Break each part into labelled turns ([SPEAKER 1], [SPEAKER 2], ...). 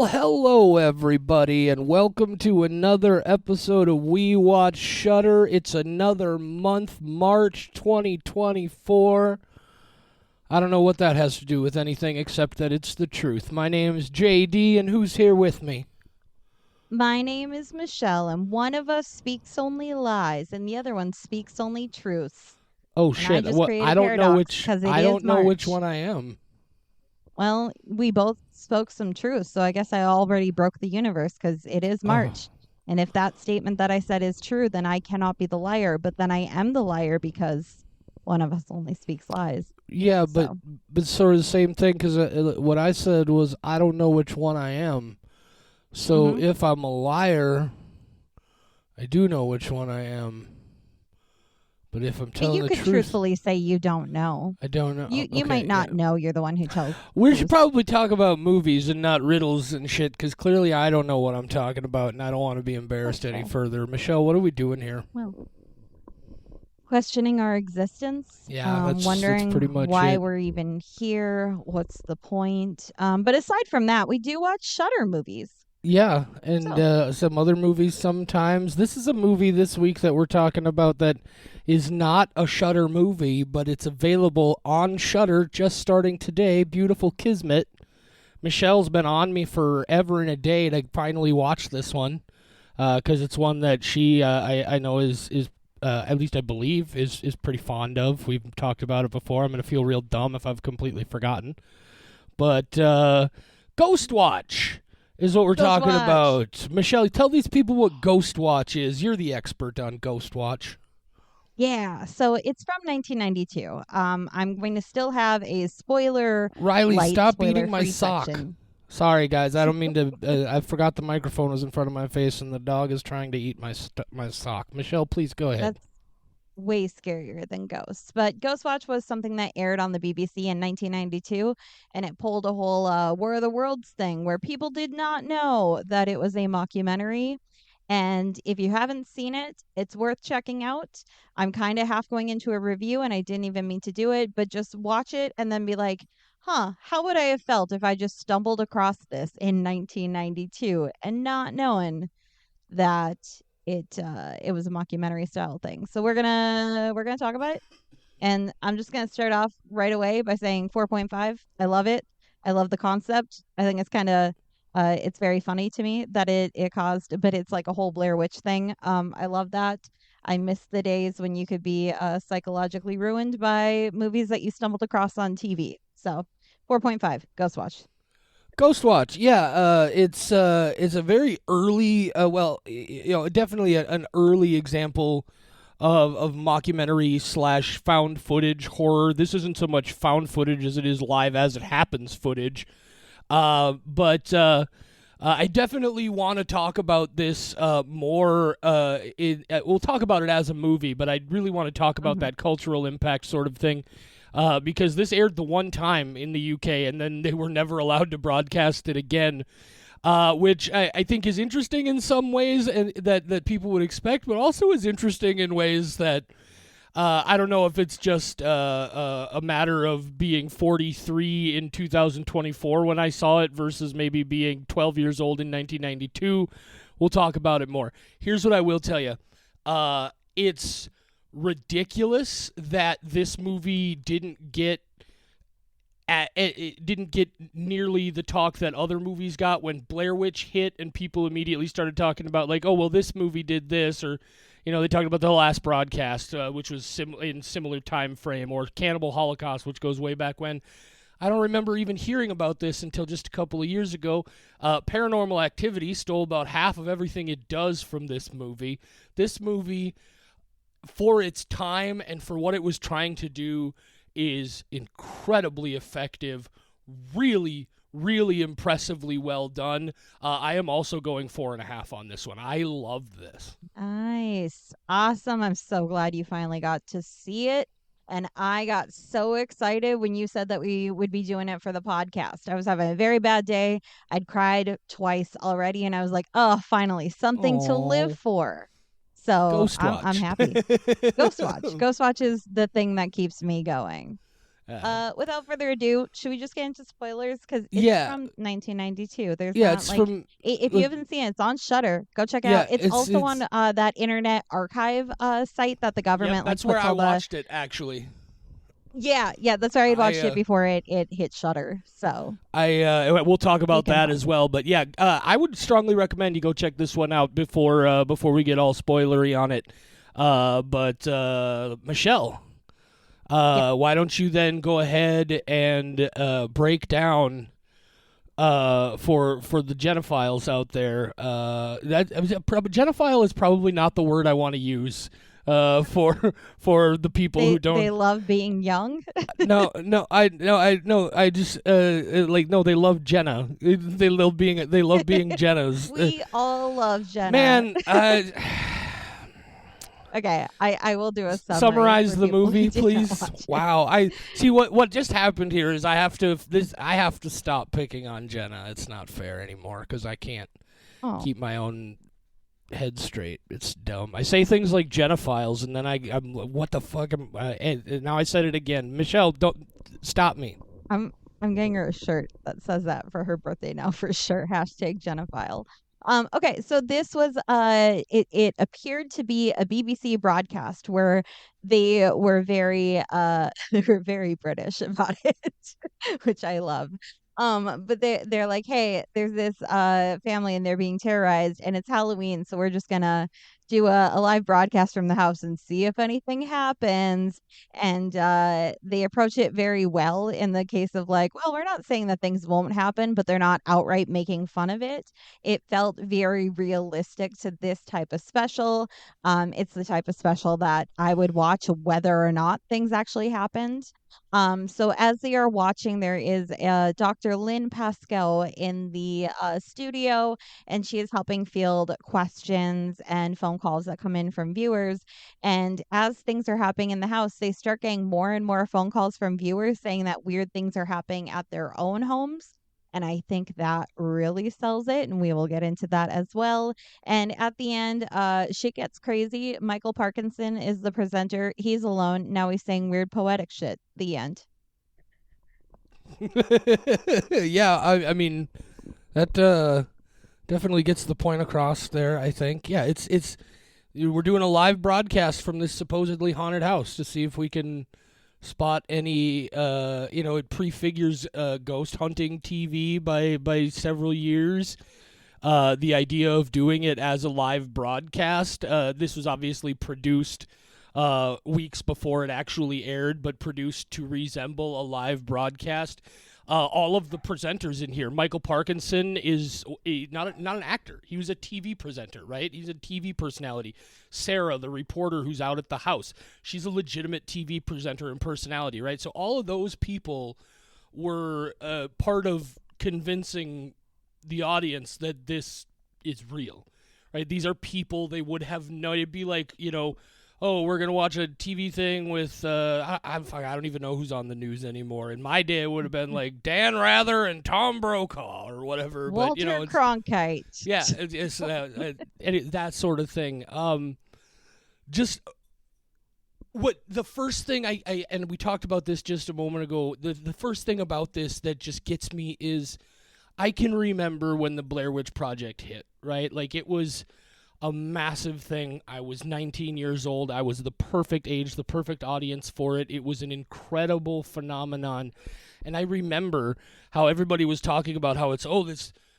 [SPEAKER 1] Well, hello everybody, and welcome to another episode of We Watch Shudder. It's another month, March 2024. I don't know what that has to do with anything except that it's the truth. My name is JD, and who's here with me?
[SPEAKER 2] My name is Michelle, and one of us speaks only lies, and the other one speaks only truths.
[SPEAKER 1] Oh
[SPEAKER 2] And I
[SPEAKER 1] shit!
[SPEAKER 2] just
[SPEAKER 1] What?
[SPEAKER 2] create
[SPEAKER 1] I
[SPEAKER 2] a
[SPEAKER 1] don't know
[SPEAKER 2] paradox
[SPEAKER 1] which.
[SPEAKER 2] because it
[SPEAKER 1] I
[SPEAKER 2] is
[SPEAKER 1] don't know which
[SPEAKER 2] March.
[SPEAKER 1] one I am.
[SPEAKER 2] Well, we both spoke some truths, so I guess I already broke the universe because it is
[SPEAKER 1] Oh,
[SPEAKER 2] March. And if that statement that I said is true, then I cannot be the liar, but then I am the liar because one of us only speaks lies.
[SPEAKER 1] yeah, but
[SPEAKER 2] So,
[SPEAKER 1] sort of the same thing. Because what I said was I don't know which one I am. So
[SPEAKER 2] mm-hmm.
[SPEAKER 1] if I'm a liar, I do know which one I am. But if I'm
[SPEAKER 2] But
[SPEAKER 1] telling
[SPEAKER 2] you
[SPEAKER 1] the
[SPEAKER 2] could
[SPEAKER 1] truth,
[SPEAKER 2] truthfully say you don't know.
[SPEAKER 1] I don't know.
[SPEAKER 2] You
[SPEAKER 1] Okay,
[SPEAKER 2] might
[SPEAKER 1] yeah.
[SPEAKER 2] not know you're the one who tells
[SPEAKER 1] We should
[SPEAKER 2] truths.
[SPEAKER 1] probably talk about movies and not riddles and shit, because clearly I don't know what I'm talking about, and I don't want to be embarrassed
[SPEAKER 2] That's
[SPEAKER 1] any
[SPEAKER 2] fair.
[SPEAKER 1] further. Michelle, what are we doing here?
[SPEAKER 2] Well, questioning our existence,
[SPEAKER 1] Yeah, that's
[SPEAKER 2] wondering
[SPEAKER 1] pretty much
[SPEAKER 2] why
[SPEAKER 1] it.
[SPEAKER 2] we're even here, what's the point. But aside from that, we do watch Shudder movies.
[SPEAKER 1] Yeah, and
[SPEAKER 2] So,
[SPEAKER 1] some other movies sometimes. This is a movie this week that we're talking about that is not a Shudder movie, but it's available on Shudder just starting today. Beautiful Kismet. Michelle's been on me forever and a day to finally watch this one, because it's one that she I know is at least I believe is pretty fond of. We've talked about it before. I'm gonna feel real dumb if I've completely forgotten. But Ghostwatch is what we're talking
[SPEAKER 2] Ghostwatch.
[SPEAKER 1] about. Michelle, tell these people what Ghostwatch is. You're the expert on Ghostwatch.
[SPEAKER 2] Yeah, so it's from 1992. I'm going to still have a
[SPEAKER 1] Riley, stop eating my
[SPEAKER 2] spoiler-free
[SPEAKER 1] sock.
[SPEAKER 2] section.
[SPEAKER 1] Sorry, guys. I don't mean to. I forgot the microphone was in front of my face, and the dog is trying to eat my sock. Michelle, please go ahead.
[SPEAKER 2] That's way scarier than Ghosts. But Ghostwatch was something that aired on the BBC in 1992, and it pulled a whole War of the Worlds thing where people did not know that it was a mockumentary. And if you haven't seen it, it's worth checking out. I'm kind of half going into a review, and I didn't even mean to do it, but just watch it and then be like, huh, how would I have felt if I just stumbled across this in 1992 and not knowing that it was a mockumentary style thing. So we're gonna talk about it, and I'm just gonna start off right away by saying 4.5. I love it. I love the concept. I think it's kind of it's very funny to me that it caused, but it's like a whole Blair Witch thing. I love that. I miss the days when you could be psychologically ruined by movies that you stumbled across on TV. So 4.5, Ghostwatch.
[SPEAKER 1] Ghostwatch, yeah, it's a very early, definitely an early example of mockumentary slash found footage horror. This isn't so much found footage as it is live as it happens footage. But I definitely want to talk about this more. We'll talk about it as a movie, but I really want to talk about
[SPEAKER 2] Hmm.
[SPEAKER 1] that cultural impact sort of thing. Because this aired the one time in the UK, and then they were never allowed to broadcast it again, which I think is interesting in some ways, and that people would expect, but also is interesting in ways that I don't know if it's just a matter of being 43 in 2024 when I saw it versus maybe being 12 years old in 1992. We'll talk about it more. Here's what I will tell you. It's ridiculous that this movie it didn't get nearly the talk that other movies got when Blair Witch hit, and people immediately started talking about, like, oh well, this movie did this, or they talked about The Last Broadcast, which was in similar time frame, or Cannibal Holocaust, which goes way back when. I don't remember even hearing about this until just a couple of years ago. Paranormal Activity stole about half of everything it does from this movie. This movie, for its time and for what it was trying to do, is incredibly effective, really, really impressively well done. I am also going 4.5 on this one. I love this.
[SPEAKER 2] Nice. Awesome. I'm so glad you finally got to see it. And I got so excited when you said that we would be doing it for the podcast. I was having a very bad day. I'd cried twice already, and I was like, oh, finally, something to live
[SPEAKER 1] Oh,
[SPEAKER 2] for. So I'm
[SPEAKER 1] Ghostwatch.
[SPEAKER 2] happy. Ghostwatch. Ghostwatch is the thing that keeps me going. Without further ado, should we just get into spoilers? Because it's
[SPEAKER 1] Yeah,
[SPEAKER 2] from 1992. There's
[SPEAKER 1] yeah,
[SPEAKER 2] not
[SPEAKER 1] it's
[SPEAKER 2] like
[SPEAKER 1] from
[SPEAKER 2] if you
[SPEAKER 1] like,
[SPEAKER 2] haven't seen it, it's on Shutter. Go check it out.
[SPEAKER 1] yeah,
[SPEAKER 2] It's also on
[SPEAKER 1] it's
[SPEAKER 2] that Internet Archive site that the
[SPEAKER 1] yep,
[SPEAKER 2] government like
[SPEAKER 1] that's where
[SPEAKER 2] puts
[SPEAKER 1] I
[SPEAKER 2] all the.
[SPEAKER 1] watched it actually.
[SPEAKER 2] Yeah. That's where I
[SPEAKER 1] I
[SPEAKER 2] watched it before it hit Shutter. So
[SPEAKER 1] we'll talk
[SPEAKER 2] you
[SPEAKER 1] about
[SPEAKER 2] can
[SPEAKER 1] that
[SPEAKER 2] find
[SPEAKER 1] as
[SPEAKER 2] it.
[SPEAKER 1] well. But yeah, I would strongly recommend you go check this one out before we get all spoilery on it. But Michelle,
[SPEAKER 2] Yeah.
[SPEAKER 1] why don't you then go ahead and break down for the genophiles out there? Genophile is probably not the word I want to use. For the people who
[SPEAKER 2] They
[SPEAKER 1] don't.
[SPEAKER 2] love being young.
[SPEAKER 1] I just like no, they love Jenna. They love being Jennas.
[SPEAKER 2] We all love Jenna.
[SPEAKER 1] Man,
[SPEAKER 2] Okay, I will do a summary
[SPEAKER 1] summarize
[SPEAKER 2] for
[SPEAKER 1] the
[SPEAKER 2] people who
[SPEAKER 1] movie,
[SPEAKER 2] didn't
[SPEAKER 1] please.
[SPEAKER 2] watch it.
[SPEAKER 1] Wow, I see what just happened here is I have to stop picking on Jenna. It's not fair anymore because I can't
[SPEAKER 2] Oh.
[SPEAKER 1] keep my own head straight. It's dumb. I say things like Genophiles, and then I'm what the fuck? And now I said it again. Michelle, don't stop me.
[SPEAKER 2] I'm getting her a shirt that says that for her birthday now for sure. Hashtag Genophile. Okay, so this was it appeared to be a BBC broadcast where they were very they were very British about it, which I love. But they're like, hey, there's this family and they're being terrorized and it's Halloween, so we're just gonna do a live broadcast from the house and see if anything happens. And they approach it very well in the case of like, well, we're not saying that things won't happen, but they're not outright making fun of it. It felt very realistic to this type of special. It's the type of special that I would watch whether or not things actually happened. So as they are watching, there is Dr. Lynn Pascal in the studio, and she is helping field questions and phone calls that come in from viewers. And as things are happening in the house, they start getting more and more phone calls from viewers saying that weird things are happening at their own homes. And I think that really sells it, and we will get into that as well. And at the end, shit gets crazy. Michael Parkinson is the presenter. He's alone. Now he's saying weird poetic shit. The end.
[SPEAKER 1] Yeah, I mean that definitely gets the point across there. I think. Yeah, it's we're doing a live broadcast from this supposedly haunted house to see if we can spot any it prefigures ghost hunting TV by several years. The idea of doing it as a live broadcast, this was obviously produced weeks before it actually aired, but produced to resemble a live broadcast. All of the presenters in here, Michael Parkinson is not an actor. He was a TV presenter, right? He's a TV personality. Sarah, the reporter who's out at the house, she's a legitimate TV presenter and personality, right? So all of those people were part of convincing the audience that this is real, right? These are people they would have known. It'd be like, oh, we're gonna watch a TV thing with I don't even know who's on the news anymore. In my day, it would have been like Dan Rather and Tom Brokaw or whatever.
[SPEAKER 2] Walter
[SPEAKER 1] But
[SPEAKER 2] Cronkite.
[SPEAKER 1] yeah, it's that sort of thing. Just what the first thing I and we talked about this just a moment ago. The first thing about this that just gets me is I can remember when the Blair Witch Project hit. Right, like it was a massive thing. I was 19 years old. I was the perfect age, the perfect audience for it. It was an incredible phenomenon. And I remember how everybody was talking about how it's,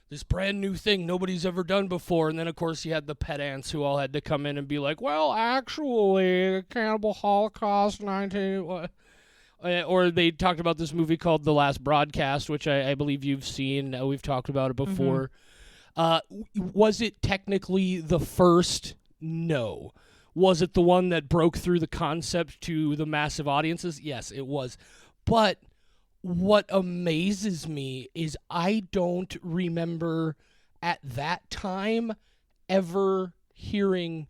[SPEAKER 1] this brand new thing nobody's ever done before. And then, of course, you had the pedants who all had to come in and be like, well, actually, Cannibal Holocaust 19... or they talked about this movie called The Last Broadcast, which I believe you've seen. We've talked about it before. Mm-hmm. Was it technically the first? No. Was it the one that broke through the concept to the massive audiences? Yes, it was. But what amazes me is I don't remember at that time ever hearing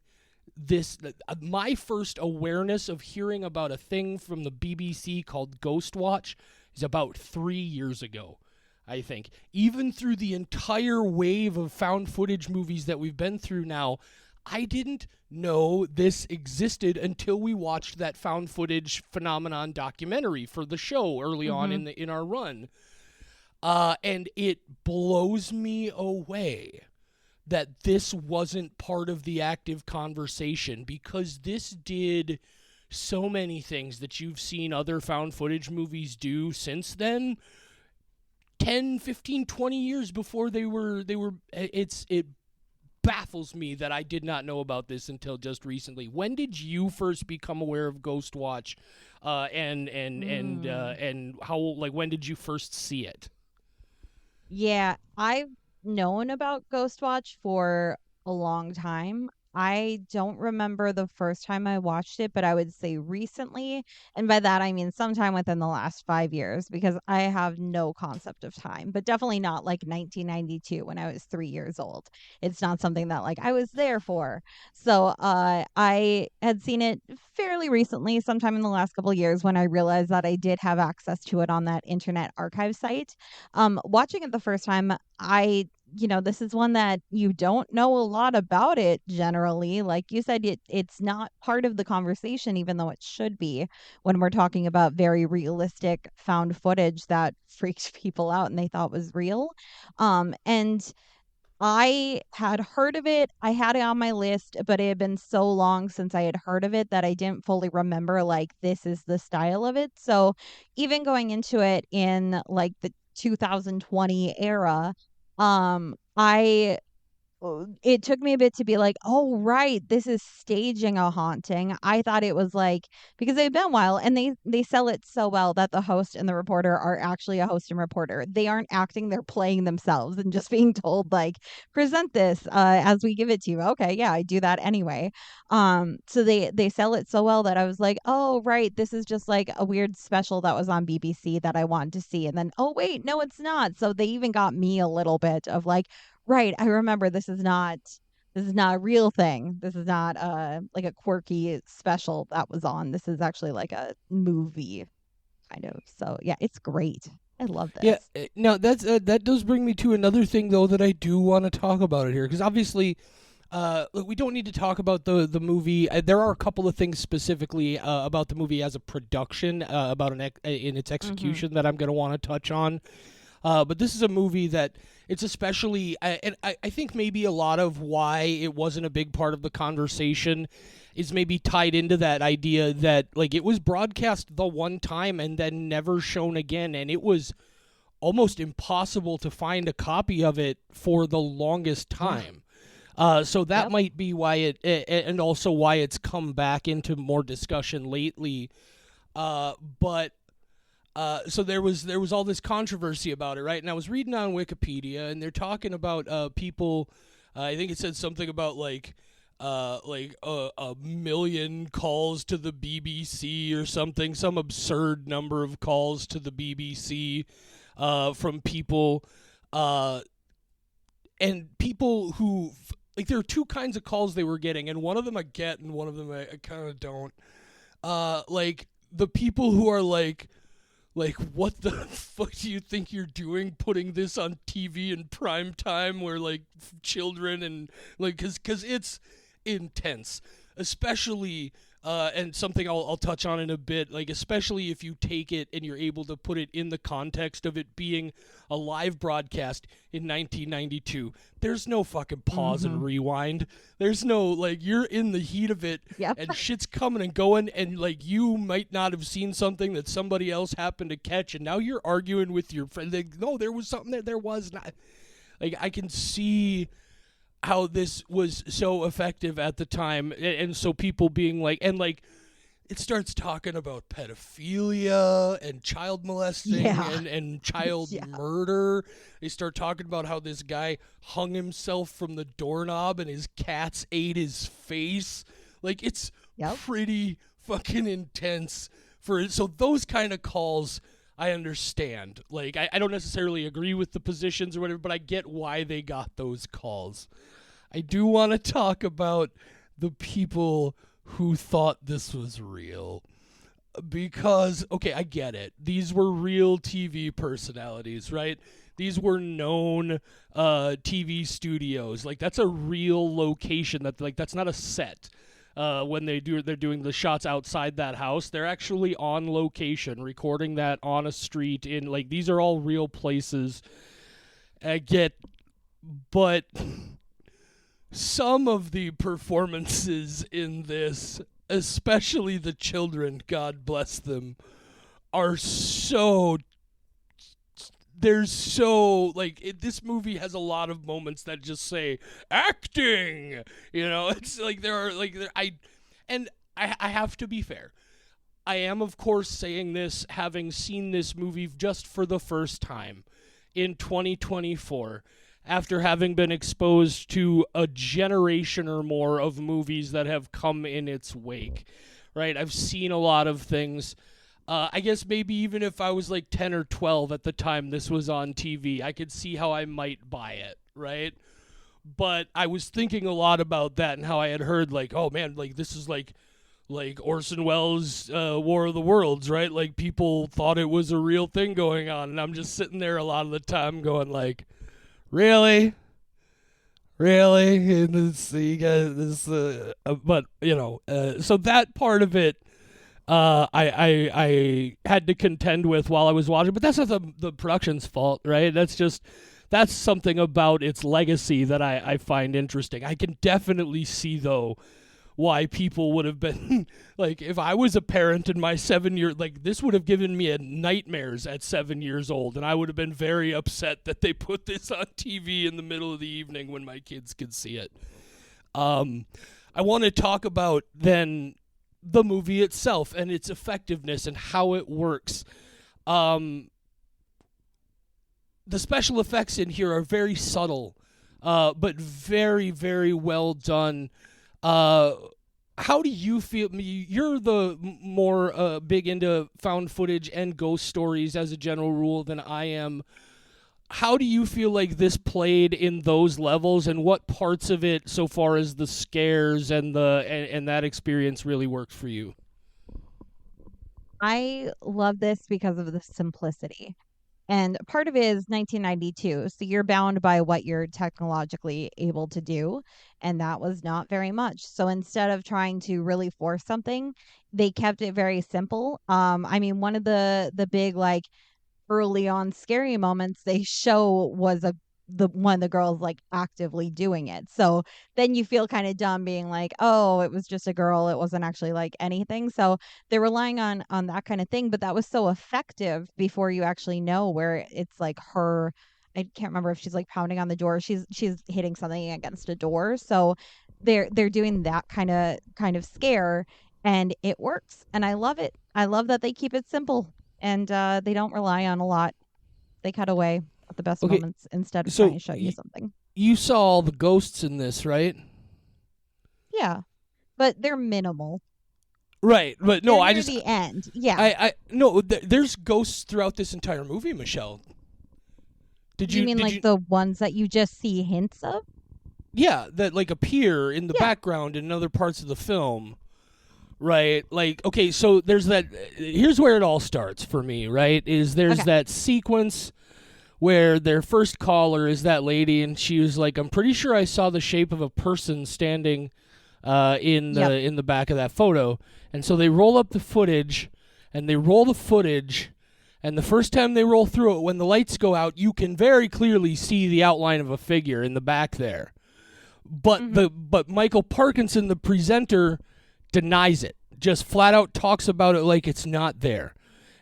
[SPEAKER 1] this. My first awareness of hearing about a thing from the BBC called Ghostwatch is about 3 years ago. I think. Even through the entire wave of found footage movies that we've been through now, I didn't know this existed until we watched that found footage phenomenon documentary for the show early on
[SPEAKER 2] Mm-hmm.
[SPEAKER 1] in our run. And it blows me away that this wasn't part of the active conversation, because this did so many things that you've seen other found footage movies do since then, 10, 15, 20 years before it baffles me that I did not know about this until just recently. When did you first become aware of Ghostwatch, and how, like, when did you first see it?
[SPEAKER 2] Yeah, I've known about Ghostwatch for a long time. I don't remember the first time I watched it, but I would say recently. And by that, I mean sometime within the last 5 years, because I have no concept of time, but definitely not like 1992 when I was 3 years old. It's not something that like I was there for. So I had seen it fairly recently, sometime in the last couple of years, when I realized that I did have access to it on that Internet Archive site. Watching it the first time, this is one that you don't know a lot about it generally. Like you said, it's not part of the conversation, even though it should be when we're talking about very realistic found footage that freaked people out and they thought was real. And I had heard of it. I had it on my list, but it had been so long since I had heard of it that I didn't fully remember like this is the style of it. So even going into it in like the 2020 era, I it took me a bit to be like, oh right, this is staging a haunting. I thought it was like, because they've been a while and they sell it so well that the host and the reporter are actually a host and reporter. They aren't acting, they're playing themselves and just being told like, present this as we give it to you. Okay, yeah, I do that anyway. So they sell it so well that I was like, oh right, this is just like a weird special that was on BBC that I wanted to see. And then, oh wait, no, it's not. So they even got me a little bit of like, right, I remember this is not a real thing. This is not like a quirky special that was on. This is actually like a movie kind of. So yeah, it's great. I love
[SPEAKER 1] Yeah,
[SPEAKER 2] this.
[SPEAKER 1] now that does bring me to another thing though that I do want to talk about it here, because obviously, look, we don't need to talk about the movie. There are a couple of things specifically about the movie as a production, about in its
[SPEAKER 2] Mm-hmm.
[SPEAKER 1] execution, that I'm going to want to touch on. But this is a movie that it's especially, and I think maybe a lot of why it wasn't a big part of the conversation is maybe tied into that idea that, like, it was broadcast the one time and then never shown again, and it was almost impossible to find a copy of it for the longest
[SPEAKER 2] Yeah.
[SPEAKER 1] time. So that
[SPEAKER 2] Yep.
[SPEAKER 1] might be why and also why it's come back into more discussion lately. But so there was all this controversy about it, right? And I was reading on Wikipedia, and they're talking about people. I think it said something about a million calls to the BBC or something, some absurd number of calls to the BBC from people, uh, and people who, like, there are two kinds of calls they were getting, and one of them I get, and one of them I kind of don't. Like, the people who are like, what the fuck do you think you're doing putting this on TV in prime time where, like, children and, like, cause it's intense, especially, and something I'll touch on in a bit, like, especially if you take it and you're able to put it in the context of it being a live broadcast in 1992. There's no fucking pause
[SPEAKER 2] Mm-hmm.
[SPEAKER 1] and rewind. There's no, like, you're in the heat of it
[SPEAKER 2] Yep.
[SPEAKER 1] and shit's coming and going, and, like, you might not have seen something that somebody else happened to catch, and now you're arguing with your friend. Like, no, there was something there was not. Like, I can see how this was so effective at the time, and so people being like, and, like, it starts talking about pedophilia and child molesting
[SPEAKER 2] Yeah.
[SPEAKER 1] and child
[SPEAKER 2] Yeah.
[SPEAKER 1] murder. They start talking about how this guy hung himself from the doorknob and his cats ate his face. Like, it's
[SPEAKER 2] Yep.
[SPEAKER 1] pretty fucking intense for it. So those kind of calls I understand. Like, I don't necessarily agree with the positions or whatever, but I get why they got those calls. I do want to talk about the people who thought this was real. Because, okay, I get it. These were real TV personalities, right? These were known TV studios. Like that's a real location. That's not a set. When they're doing the shots outside that house, they're actually on location, recording that on a street. In like these are all real places. I get, but some of the performances in this, especially the children, God bless them, are so. There's so this movie has a lot of moments that just say acting. It's like there are I have to be fair. I am of course saying this having seen this movie just for the first time in 2024 after having been exposed to a generation or more of movies that have come in its wake. Right? I've seen a lot of things. I guess maybe even if I was like 10 or 12 at the time this was on TV, I could see how I might buy it, right? But I was thinking a lot about that and how I had heard like, oh man, like this is like Orson Welles' War of the Worlds, right? Like people thought it was a real thing going on, and I'm just sitting there a lot of the time going like, really? Really? And this, you guys, this, but so that part of it. I had to contend with while I was watching, but that's not the production's fault, right? That's something about its legacy that I find interesting. I can definitely see though why people would have been like, if I was a parent in my 7 year, like this would have given me nightmares at 7 years old, and I would have been very upset that they put this on TV in the middle of the evening when my kids could see it. I want to talk about then the movie itself and its effectiveness and how it works. The special effects in here are very subtle, but very, very well done. How do you feel? You're the more big into found footage and ghost stories as a general rule than I am. How do you feel like this played in those levels, and what parts of it, so far as the scares and and that experience, really worked for you?
[SPEAKER 2] I love this because of the simplicity. And part of it is 1992. So you're bound by what you're technologically able to do. And that was not very much. So instead of trying to really force something, they kept it very simple. I mean, one of the big like early on scary moments they show was the one of the girls like actively doing it. So then you feel kind of dumb being like, oh, it was just a girl. It wasn't actually like anything. So they're relying on that kind of thing, but that was so effective before you actually know where it's like her. I can't remember if she's like pounding on the door. She's hitting something against a door. So they're doing that kind of scare, and it works. And I love it. I love that they keep it simple, and they don't rely on a lot. They cut away at the best
[SPEAKER 1] Okay,
[SPEAKER 2] moments instead of
[SPEAKER 1] so
[SPEAKER 2] trying to show you something.
[SPEAKER 1] you saw all the ghosts in this, right?
[SPEAKER 2] Yeah, but they're minimal.
[SPEAKER 1] Right, but
[SPEAKER 2] They're
[SPEAKER 1] no, I
[SPEAKER 2] near
[SPEAKER 1] just
[SPEAKER 2] the end. Yeah.
[SPEAKER 1] I no, there's ghosts throughout this entire movie, Michelle. Did
[SPEAKER 2] You
[SPEAKER 1] you
[SPEAKER 2] mean
[SPEAKER 1] did
[SPEAKER 2] like
[SPEAKER 1] you
[SPEAKER 2] the ones that you just see hints of?
[SPEAKER 1] Yeah, that like appear in the
[SPEAKER 2] Yeah.
[SPEAKER 1] background in other parts of the film. Right? Like okay, so there's that here's where it all starts for me, right? There's
[SPEAKER 2] Okay.
[SPEAKER 1] that sequence where their first caller is that lady, and she was like, I'm pretty sure I saw the shape of a person standing
[SPEAKER 2] Yep.
[SPEAKER 1] in the back of that photo. And so they roll up the footage, and they roll the footage, and the first time they roll through it, when the lights go out, you can very clearly see the outline of a figure in the back there. But
[SPEAKER 2] Mhm.
[SPEAKER 1] but Michael Parkinson, the presenter, denies it. Just flat out talks about it like it's not there.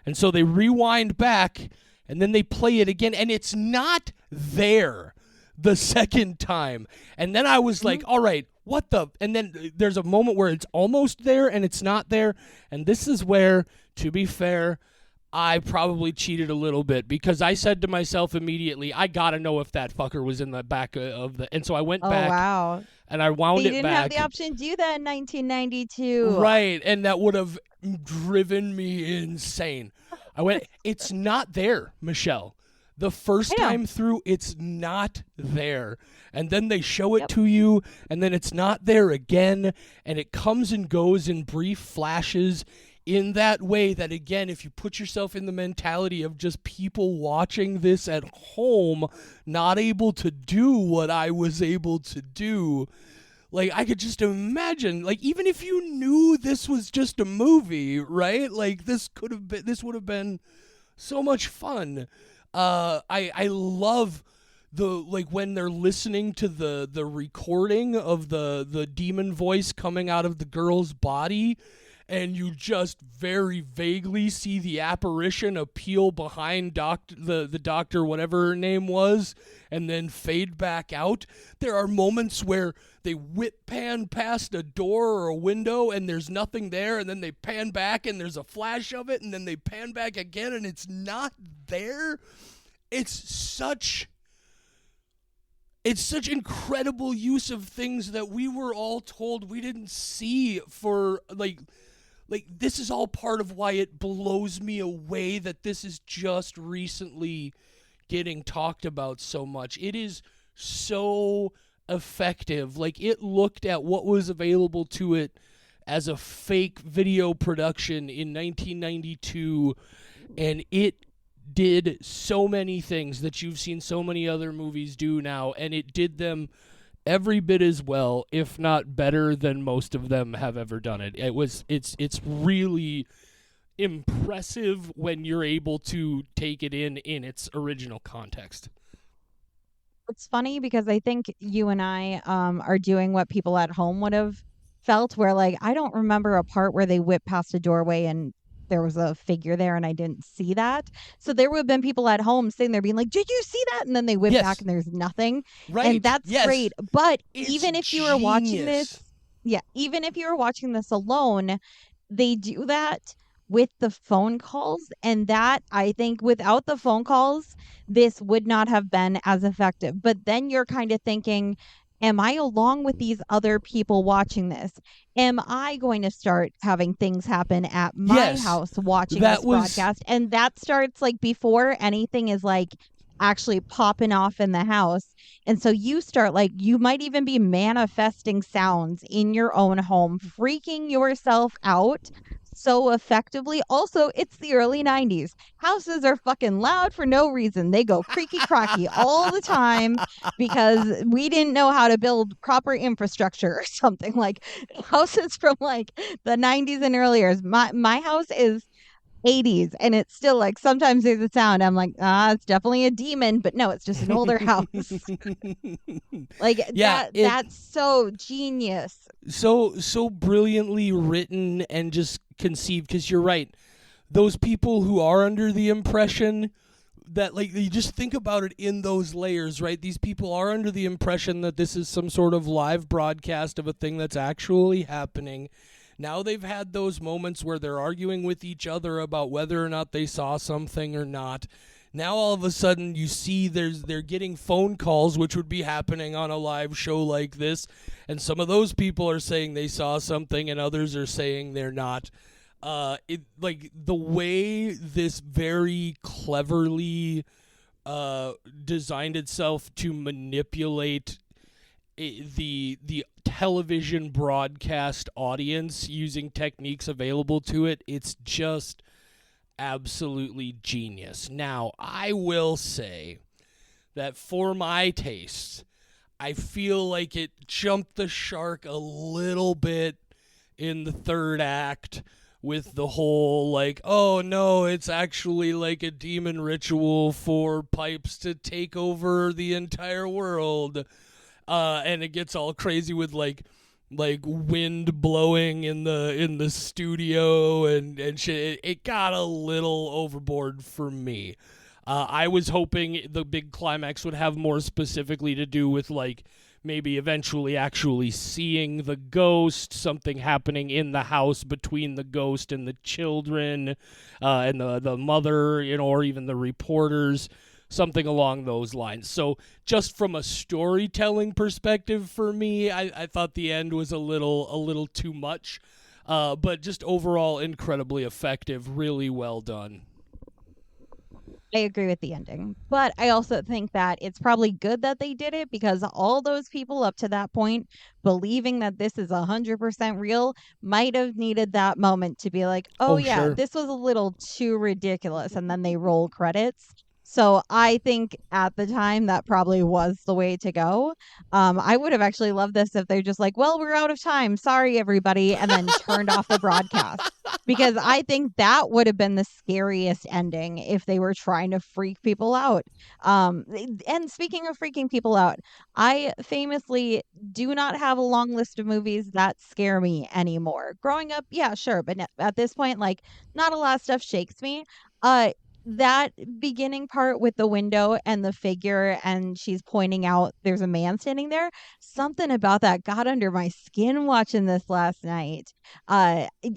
[SPEAKER 1] And so they rewind back, and then they play it again, and it's not there the second time. And then I was like, all right, what the? And then there's a moment where it's almost there and it's not there. And this is where, to be fair, I probably cheated a little bit, because I said to myself immediately, I got to know if that fucker was in the back of the. And so I went
[SPEAKER 2] Oh
[SPEAKER 1] back
[SPEAKER 2] wow.
[SPEAKER 1] and I wound
[SPEAKER 2] They
[SPEAKER 1] it
[SPEAKER 2] didn't have
[SPEAKER 1] back.
[SPEAKER 2] the option to do that in 1992.
[SPEAKER 1] Right, and that would have driven me insane. I went, it's not there, Michelle. The first
[SPEAKER 2] I know.
[SPEAKER 1] time through, it's not there. And then they show it
[SPEAKER 2] Yep.
[SPEAKER 1] to you, and then it's not there again, and it comes and goes in brief flashes. in that way that, again, if you put yourself in the mentality of just people watching this at home, not able to do what I was able to do, like, I could just imagine, like, even if you knew this was just a movie, right? Like, this would have been so much fun. I love the, like, when they're listening to the recording of the demon voice coming out of the girl's body, and you just very vaguely see the apparition appeal behind the doctor, whatever her name was, and then fade back out. There are moments where they whip pan past a door or a window and there's nothing there, and then they pan back and there's a flash of it, and then they pan back again and it's not there. It's such incredible use of things that we were all told we didn't see for, like, this is all part of why it blows me away that this is just recently getting talked about so much. It is so effective. Like, it looked at what was available to it as a fake video production in 1992, and it did so many things that you've seen so many other movies do now, and it did them every bit as well, if not better, than most of them have ever done it. It's really impressive when you're able to take it in its original context.
[SPEAKER 2] It's funny because I think you and I are doing what people at home would have felt, where, like, I don't remember a part where they whipped past a doorway and there was a figure there and I didn't see that. So there would have been people at home sitting there being like, "Did you see that?" And then they whip back
[SPEAKER 1] Yes.
[SPEAKER 2] and there's nothing.
[SPEAKER 1] Right.
[SPEAKER 2] And that's
[SPEAKER 1] Yes.
[SPEAKER 2] great. But
[SPEAKER 1] It's
[SPEAKER 2] even if you were watching
[SPEAKER 1] genius.
[SPEAKER 2] this, yeah, even if you were watching this alone, they do that with the phone calls. And that, I think, without the phone calls, this would not have been as effective. But then you're kind of thinking, am I along with these other people watching this? Am I going to start having things happen at my
[SPEAKER 1] Yes.
[SPEAKER 2] house watching
[SPEAKER 1] That
[SPEAKER 2] this
[SPEAKER 1] was-
[SPEAKER 2] broadcast? And that starts, like, before anything is, like, actually popping off in the house. And so you start, like, you might even be manifesting sounds in your own home, freaking yourself out so effectively. Also, it's the early 90s. Houses are fucking loud for no reason. They go creaky cracky all the time because we didn't know how to build proper infrastructure or something. Like, houses from, like, the 90s and earlier. My house is 80s and it's still, like, sometimes there's a sound. I'm like, it's definitely a demon, but no, it's just an older house. Like,
[SPEAKER 1] Yeah,
[SPEAKER 2] that's so genius.
[SPEAKER 1] so brilliantly written and just conceived, because you're right, those people who are under the impression that, like, you just think about it in those layers, right? These people are under the impression that this is some sort of live broadcast of a thing that's actually happening. Now they've had those moments where they're arguing with each other about whether or not they saw something or not. Now all of a sudden you see they're getting phone calls, which would be happening on a live show like this, and some of those people are saying they saw something and others are saying they're not. Like, the way this very cleverly designed itself to manipulate the television broadcast audience using techniques available to it, it's just absolutely genius. Now, I will say that for my tastes, I feel like it jumped the shark a little bit in the third act with the whole, like, oh no, it's actually like a demon ritual for pipes to take over the entire world. And it gets all crazy with like wind blowing in the studio and shit. It got a little overboard for me. I was hoping the big climax would have more specifically to do with, like, maybe eventually actually seeing the ghost, something happening in the house between the ghost and the children, and the mother, or even the reporters. Something along those lines. So just from a storytelling perspective for me, I thought the end was a little too much. But just overall incredibly effective, really well done.
[SPEAKER 2] I agree with the ending. But I also think that it's probably good that they did it because all those people up to that point believing that this is 100% real might have needed that moment to be like, oh,
[SPEAKER 1] Oh,
[SPEAKER 2] yeah,
[SPEAKER 1] sure.
[SPEAKER 2] this was a little too ridiculous. And then they roll credits. So I think at the time that probably was the way to go. I would have actually loved this if they're just like, well, we're out of time. Sorry, everybody. And then turned off the broadcast because I think that would have been the scariest ending if they were trying to freak people out. And speaking of freaking people out, I famously do not have a long list of movies that scare me anymore. Growing up, yeah, sure, but at this point, like, not a lot of stuff shakes me. Uh, that beginning part with the window and the figure, and she's pointing out there's a man standing there. Something about that got under my skin watching this last night.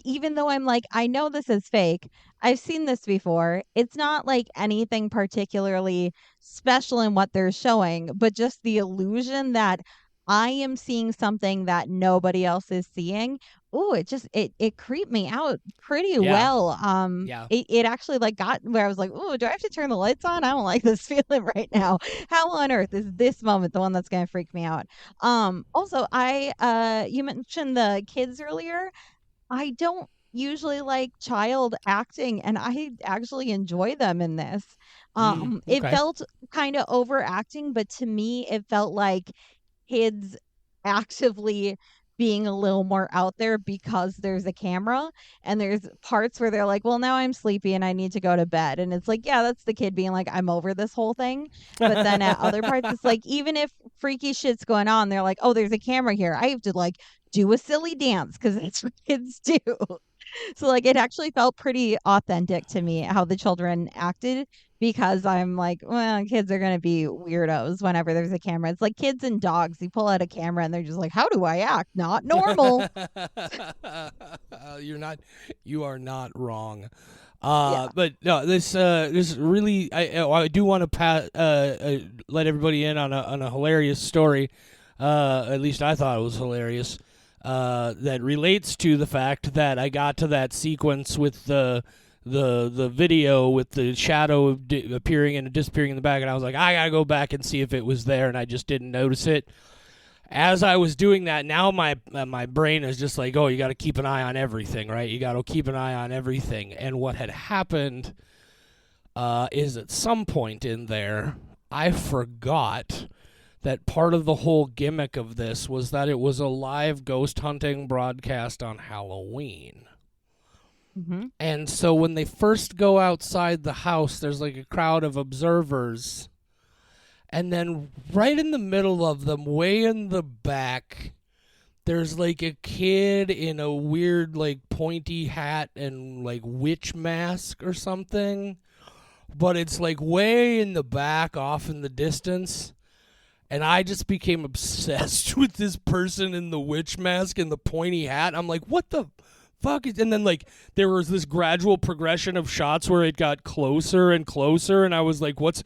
[SPEAKER 2] Even though I'm like, I know this is fake, I've seen this before. It's not like anything particularly special in what they're showing, but just the illusion that I am seeing something that nobody else is seeing. Oh, it creeped me out pretty
[SPEAKER 1] Yeah.
[SPEAKER 2] well.
[SPEAKER 1] Yeah.
[SPEAKER 2] It actually like got where I was like, oh, do I have to turn the lights on? I don't like this feeling right now. How on earth is this moment the one that's gonna freak me out? Also, I you mentioned the kids earlier. I don't usually like child acting, and I actually enjoy them in this. It
[SPEAKER 1] Okay.
[SPEAKER 2] felt kind of overacting, but to me, it felt like kids actively being a little more out there because there's a camera and there's parts where they're like, well, now I'm sleepy and I need to go to bed. And it's like, yeah, that's the kid being like, I'm over this whole thing. But then at other parts, it's like, even if freaky shit's going on, they're like, oh, there's a camera here. I have to like do a silly dance because that's what kids do. So like it actually felt pretty authentic to me how the children acted because I'm like, well, kids are gonna be weirdos whenever there's a camera. It's like kids and dogs. You pull out a camera and they're just like, how do I act? Not normal.
[SPEAKER 1] You're not. You are not wrong.
[SPEAKER 2] Yeah.
[SPEAKER 1] But no, this really, I do want to let everybody in on a hilarious story. At least I thought it was hilarious. That relates to the fact that I got to that sequence with the video with the shadow appearing and disappearing in the back, and I was like, I gotta go back and see if it was there, and I just didn't notice it. As I was doing that, now my brain is just like, oh, you got to keep an eye on everything, right? You got to keep an eye on everything. And what had happened is at some point in there, I forgot that part of the whole gimmick of this was that it was a live ghost hunting broadcast on Halloween.
[SPEAKER 2] Hmm.
[SPEAKER 1] And so when they first go outside the house, there's like a crowd of observers. And then right in the middle of them, way in the back, there's like a kid in a weird like pointy hat and like witch mask or something. But it's like way in the back off in the distance. And I just became obsessed with this person in the witch mask and the pointy hat. I'm like, what the fuck is... And then like there was this gradual progression of shots where it got closer and closer, and I was like, what's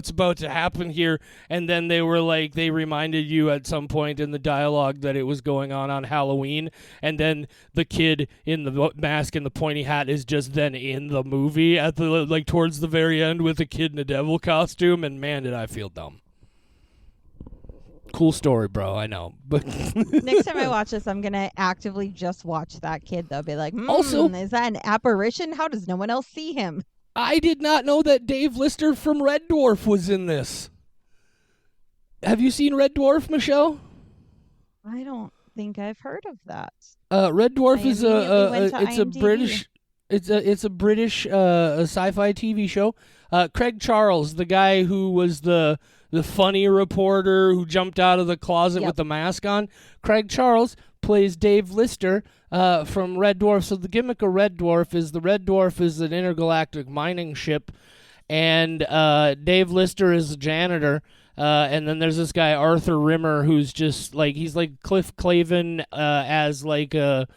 [SPEAKER 1] about to happen here? And then they were like, they reminded you at some point in the dialogue that it was going on Halloween, and then the kid in the mask and the pointy hat is just then in the movie at the like towards the very end with a kid in a devil costume, and man, did I feel dumb. Cool story, bro. I know, but
[SPEAKER 2] Next time I watch this, I'm gonna actively just watch that kid. They'll be like,
[SPEAKER 1] also,
[SPEAKER 2] is that an apparition? How does no one else see him?
[SPEAKER 1] I did not know that Dave Lister from Red Dwarf was in this. Have you seen Red Dwarf, Michelle?
[SPEAKER 2] I don't think I've heard of that.
[SPEAKER 1] Red Dwarf
[SPEAKER 2] I
[SPEAKER 1] is
[SPEAKER 2] immediately went to
[SPEAKER 1] it's a
[SPEAKER 2] IMDb.
[SPEAKER 1] British a sci-fi TV show. Craig Charles, the guy who was the funny reporter who jumped out of the closet
[SPEAKER 2] Yep.
[SPEAKER 1] with the mask on. Craig Charles plays Dave Lister from Red Dwarf. So the gimmick of Red Dwarf is an intergalactic mining ship, and Dave Lister is a janitor. And then there's this guy Arthur Rimmer who's just like he's like Cliff Clavin as like a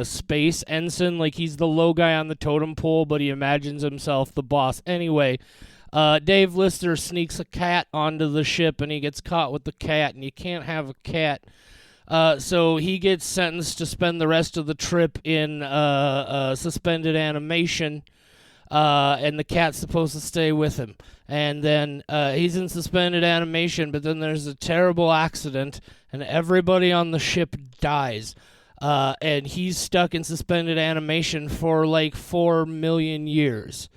[SPEAKER 1] space ensign. Like he's the low guy on the totem pole, but he imagines himself the boss. Anyway, Dave Lister sneaks a cat onto the ship, and he gets caught with the cat, and you can't have a cat. So he gets sentenced to spend the rest of the trip in suspended animation. and the cat's supposed to stay with him. And then he's in suspended animation, but then there's a terrible accident, and everybody on the ship dies. And he's stuck in suspended animation for like 4 million years.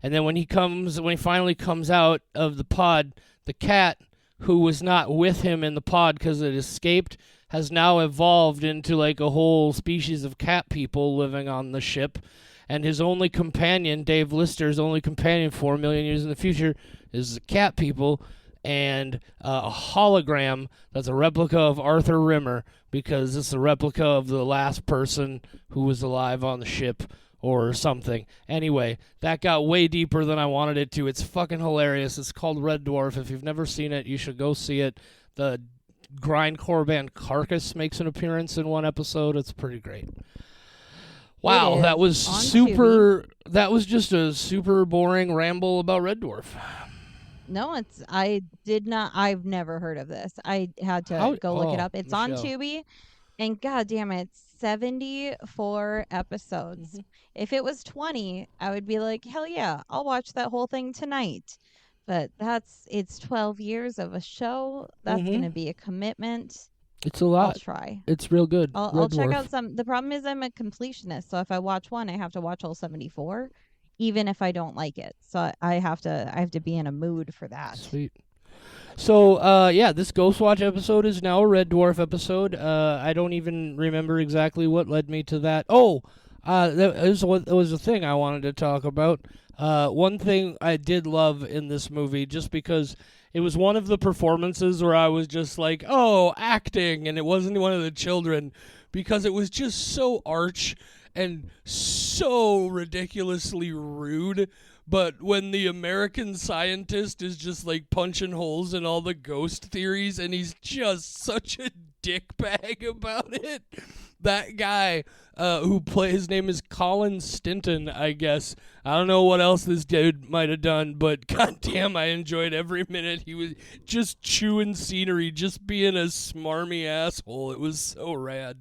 [SPEAKER 1] And then when he finally comes out of the pod, the cat, who was not with him in the pod because it escaped, has now evolved into like a whole species of cat people living on the ship. And his only companion, Dave Lister's only companion 4 million years in the future, is the cat people and a hologram that's a replica of Arthur Rimmer, because it's a replica of the last person who was alive on the ship or something. Anyway, that got way deeper than I wanted it to. It's fucking hilarious. It's called Red Dwarf. If you've never seen it, you should go see it. The grindcore band Carcass makes an appearance in one episode. It's pretty great. Wow, that was super. Tubi. That was just a super boring ramble about Red Dwarf.
[SPEAKER 2] No, I've never heard of this. I had to go look it up. It's Michelle. On Tubi, and goddamn it, 74 episodes. Mm-hmm. If it was 20, I would be like, hell yeah, I'll watch that whole thing tonight. But it's 12 years of a show. That's going to be a commitment.
[SPEAKER 1] It's a lot.
[SPEAKER 2] I'll try.
[SPEAKER 1] It's real good.
[SPEAKER 2] I'll check out some. The problem is I'm a completionist, so if I watch one, I have to watch all 74, even if I don't like it. So I have to be in a mood for that.
[SPEAKER 1] Sweet. So, this Ghostwatch episode is now a Red Dwarf episode. I don't even remember exactly what led me to that. Oh, that was a thing I wanted to talk about. One thing I did love in this movie, just because it was one of the performances where I was just like, oh, acting, and it wasn't one of the children, because it was just so arch and so ridiculously rude. But when the American scientist is just like punching holes in all the ghost theories, and he's just such a dickbag about it, that guy his name is Colin Stinton, I guess. I don't know what else this dude might have done, but goddamn, I enjoyed every minute. He was just chewing scenery, just being a smarmy asshole. It was so rad.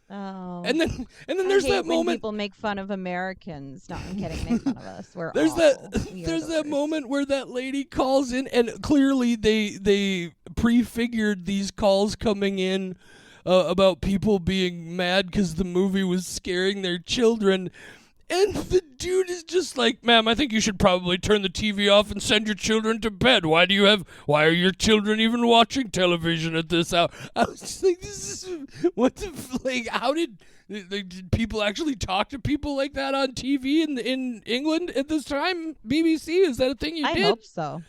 [SPEAKER 2] Oh.
[SPEAKER 1] And then there's that moment
[SPEAKER 2] people make fun of Americans. No, I'm kidding. Make fun of us.
[SPEAKER 1] There's that moment where that lady calls in, and clearly they prefigured these calls coming in about people being mad because the movie was scaring their children. And the dude is just like, ma'am, I think you should probably turn the TV off and send your children to bed. Why are your children even watching television at this hour? I was just like, how did people actually talk to people like that on TV in England at this time? BBC, is that a thing you did?
[SPEAKER 2] I hope so.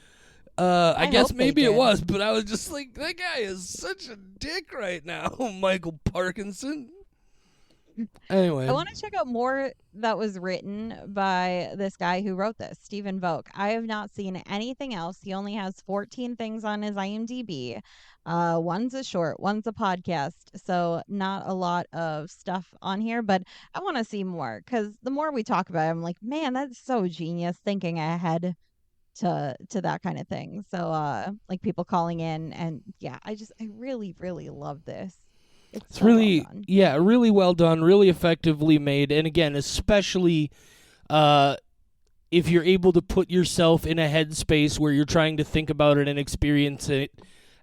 [SPEAKER 1] I guess maybe it was, but I was just like, that guy is such a dick right now, Michael Parkinson. Anyway,
[SPEAKER 2] I want to check out more that was written by this guy who wrote this, Stephen Volk. I have not seen anything else. He only has 14 things on his IMDb. One's a short, one's a podcast, so not a lot of stuff on here, but I want to see more, because the more we talk about it, I'm like, man, that's so genius, thinking ahead to that kind of thing. So like people calling in, and yeah, I really, really love this. It's so
[SPEAKER 1] really,
[SPEAKER 2] well done.
[SPEAKER 1] Yeah, really well done, really effectively made. And again, especially if you're able to put yourself in a headspace where you're trying to think about it and experience it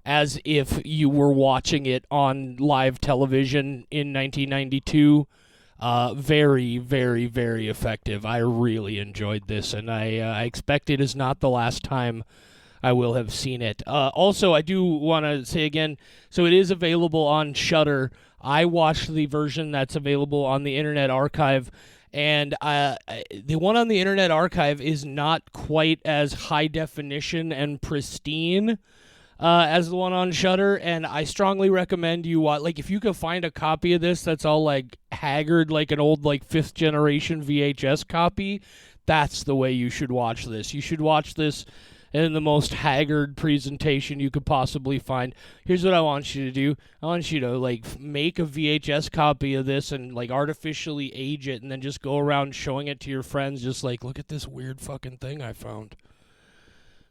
[SPEAKER 1] as if you were watching it on live television in 1992. Very, very, very effective. I really enjoyed this, and I expect it is not the last time I will have seen it. Also, I do want to say again, so it is available on Shudder. I watched the version that's available on the Internet Archive, and the one on the Internet Archive is not quite as high definition and pristine as the one on Shudder, and I strongly recommend you watch. Like, if you can find a copy of this that's all like haggard, like an old like 5th generation VHS copy, that's the way you should watch this. You should watch this in the most haggard presentation you could possibly find. Here's what I want you to do. I want you to like make a VHS copy of this and like artificially age it, and then just go around showing it to your friends, just like, look at this weird fucking thing I found.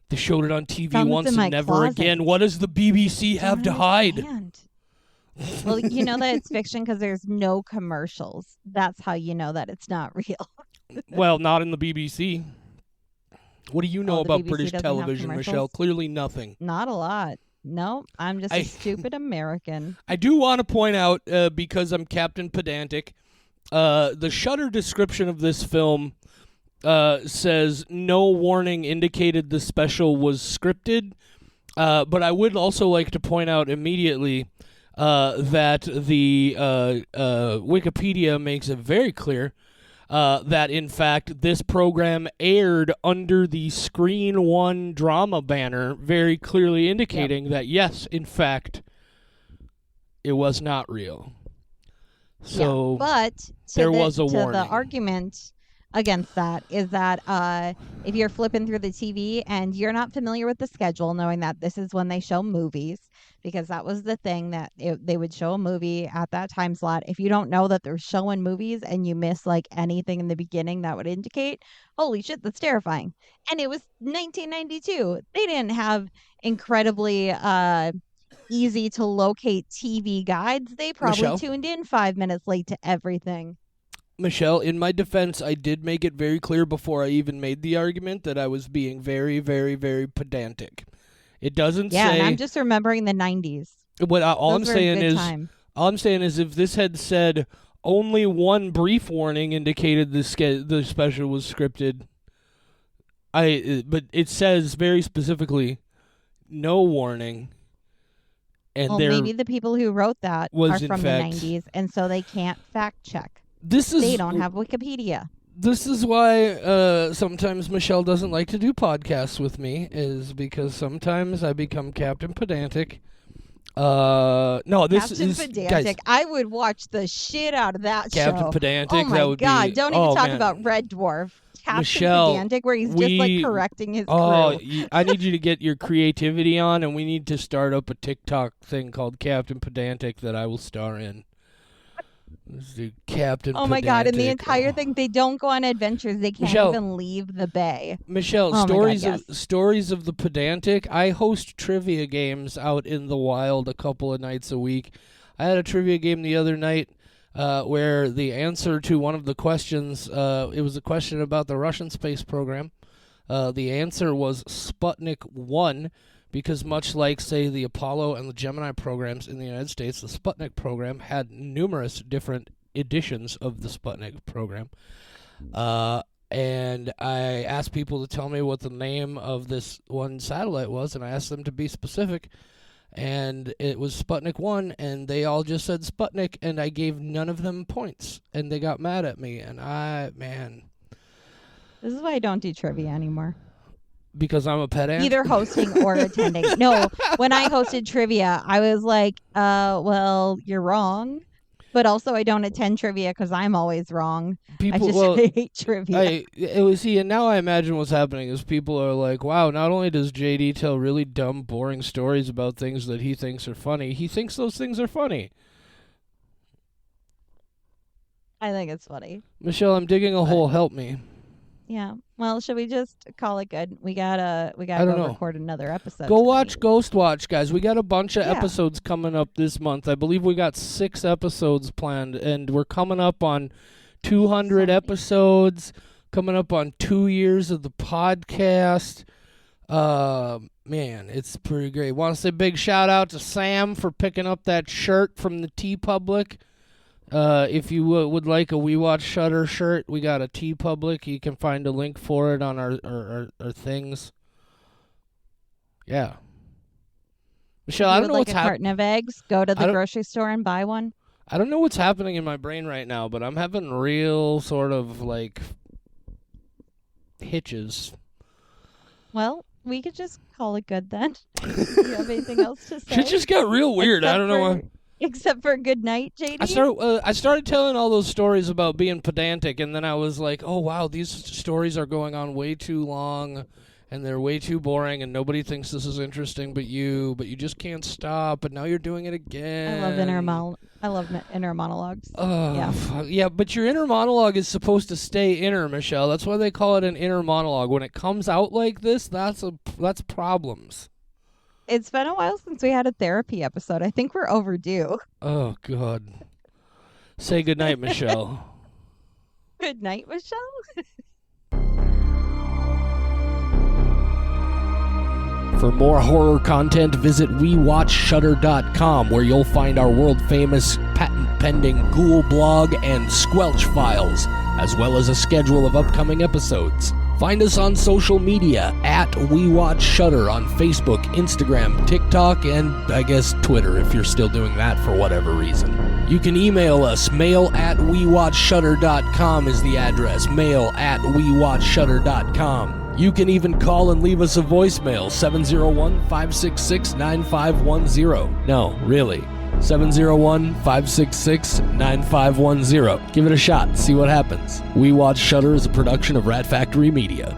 [SPEAKER 1] They showed it on TV once and never
[SPEAKER 2] closet.
[SPEAKER 1] Again. What does the BBC have to hide?
[SPEAKER 2] Well, you know that it's fiction because there's no commercials. That's how you know that it's not real.
[SPEAKER 1] Well, not in the BBC. What do you know
[SPEAKER 2] the
[SPEAKER 1] about
[SPEAKER 2] BBC
[SPEAKER 1] British
[SPEAKER 2] doesn't have
[SPEAKER 1] television, Michelle?
[SPEAKER 2] commercials?
[SPEAKER 1] Clearly nothing.
[SPEAKER 2] Not a lot. No, I'm just a
[SPEAKER 1] I
[SPEAKER 2] stupid American.
[SPEAKER 1] I do want to point out, because I'm Captain Pedantic, the Shudder description of this film says no warning indicated the special was scripted. But I would also like to point out immediately that the Wikipedia makes it very clear that, in fact, this program aired under the Screen One drama banner, very clearly indicating that, yes, in fact, it was not real. So
[SPEAKER 2] but
[SPEAKER 1] there was a
[SPEAKER 2] to
[SPEAKER 1] warning.
[SPEAKER 2] the argument against that is that if you're flipping through the TV and you're not familiar with the schedule, knowing that this is when they show movies, because that was the thing that they would show a movie at that time slot. If you don't know that they're showing movies and you miss like anything in the beginning, that would indicate, holy shit, that's terrifying. And it was 1992. They didn't have incredibly easy to locate TV guides. They probably
[SPEAKER 1] Michelle?
[SPEAKER 2] tuned in 5 minutes late to everything.
[SPEAKER 1] Michelle, in my defense, I did make it very clear before I even made the argument that I was being very, very, very pedantic. It doesn't say.
[SPEAKER 2] And I'm just remembering the 90s.
[SPEAKER 1] All I'm
[SPEAKER 2] Those were a
[SPEAKER 1] saying
[SPEAKER 2] good
[SPEAKER 1] is,
[SPEAKER 2] time.
[SPEAKER 1] all I'm saying is, if this had said only one brief warning indicated the special was scripted, but it says very specifically no warning. And
[SPEAKER 2] Well, maybe the people who wrote that are
[SPEAKER 1] in
[SPEAKER 2] from
[SPEAKER 1] fact-
[SPEAKER 2] the 90s, and so they can't fact check.
[SPEAKER 1] This is
[SPEAKER 2] They don't have Wikipedia.
[SPEAKER 1] This is why sometimes Michelle doesn't like to do podcasts with me, is because sometimes I become Captain Pedantic. No, this
[SPEAKER 2] Captain
[SPEAKER 1] is
[SPEAKER 2] Pedantic.
[SPEAKER 1] guys,
[SPEAKER 2] I would watch the shit out of that
[SPEAKER 1] Captain
[SPEAKER 2] show.
[SPEAKER 1] Pedantic.
[SPEAKER 2] Oh my
[SPEAKER 1] that would
[SPEAKER 2] God!
[SPEAKER 1] be,
[SPEAKER 2] Don't even talk
[SPEAKER 1] man.
[SPEAKER 2] about Red Dwarf. Captain
[SPEAKER 1] Michelle,
[SPEAKER 2] Pedantic, where he's just like correcting his crew.
[SPEAKER 1] I need you to get your creativity on, and we need to start up a TikTok thing called Captain Pedantic that I will star in. Let's do Captain
[SPEAKER 2] Oh my God! And the
[SPEAKER 1] Pedantic.
[SPEAKER 2] entire thing, they don't go on adventures. They can't
[SPEAKER 1] Michelle.
[SPEAKER 2] even leave the bay.
[SPEAKER 1] Michelle,
[SPEAKER 2] Oh my
[SPEAKER 1] stories
[SPEAKER 2] God,
[SPEAKER 1] of stories of the pedantic. I host trivia games out in the wild a couple of nights a week. I had a trivia game the other night where the answer to one of the questions, it was a question about the Russian space program. The answer was Sputnik 1, because much like, say, the Apollo and the Gemini programs in the United States, the Sputnik program had numerous different editions of the Sputnik program. And I asked people to tell me what the name of this one satellite was, and I asked them to be specific. And it was Sputnik 1, and they all just said Sputnik, and I gave none of them points. And they got mad at me, and
[SPEAKER 2] This is why I don't do trivia anymore.
[SPEAKER 1] because I'm a pedant?
[SPEAKER 2] Either hosting or attending. No, when I hosted trivia, I was like, well, you're wrong. But also, I don't attend trivia because I'm always wrong. I just hate trivia.
[SPEAKER 1] And now I imagine what's happening is people are like, wow, not only does JD tell really dumb, boring stories about things that he thinks are funny, he thinks those things are funny.
[SPEAKER 2] I think it's funny.
[SPEAKER 1] Michelle, I'm digging a hole. Help me.
[SPEAKER 2] Yeah. Well, should we just call it good? We gotta
[SPEAKER 1] I don't know.
[SPEAKER 2] record another episode.
[SPEAKER 1] Go
[SPEAKER 2] tonight.
[SPEAKER 1] watch Ghostwatch, guys. We got a bunch of
[SPEAKER 2] Yeah.
[SPEAKER 1] episodes coming up this month. I believe we got 6 episodes planned, and we're coming up on 200 episodes, coming up on 2 years of the podcast. Man, it's pretty great. Want to say big shout out to Sam for picking up that shirt from the TeePublic. If you would like a We Watch Shudder shirt, we got a TeePublic. You can find a link for it on our things. Yeah. Michelle, I don't know
[SPEAKER 2] like
[SPEAKER 1] what's
[SPEAKER 2] a
[SPEAKER 1] happening.
[SPEAKER 2] carton of eggs. Go to the
[SPEAKER 1] don't-
[SPEAKER 2] grocery store and buy one.
[SPEAKER 1] I don't know what's happening in my brain right now, but I'm having real sort of like hitches.
[SPEAKER 2] Well, we could just call it good then. Do you have anything else to say?
[SPEAKER 1] Shit just got real weird. I don't know why.
[SPEAKER 2] Except for good night, JD.
[SPEAKER 1] I started telling all those stories about being pedantic, and then I was like, oh, wow, these stories are going on way too long, and they're way too boring, and nobody thinks this is interesting but you just can't stop, and now you're doing it again.
[SPEAKER 2] I love inner monologues.
[SPEAKER 1] Yeah, but your inner monologue is supposed to stay inner, Michelle. That's why they call it an inner monologue. When it comes out like this, that's problems.
[SPEAKER 2] It's been a while since we had a therapy episode. I think we're overdue.
[SPEAKER 1] Oh, God. Say goodnight, Michelle.
[SPEAKER 2] Good night, Michelle.
[SPEAKER 1] For more horror content, visit WeWatchShutter.com, where you'll find our world-famous, patent-pending Ghoul blog and Squelch files, as well as a schedule of upcoming episodes. Find us on social media at WeWatchShutter on Facebook, Instagram, TikTok, and I guess Twitter if you're still doing that for whatever reason. You can email us. mail@WeWatchShutter.com is the address. mail@WeWatchShutter.com. You can even call and leave us a voicemail, 701-566-9510. No, really. 701-566-9510. Give it a shot. See what happens. We Watch Shutter is a production of Rat Factory Media.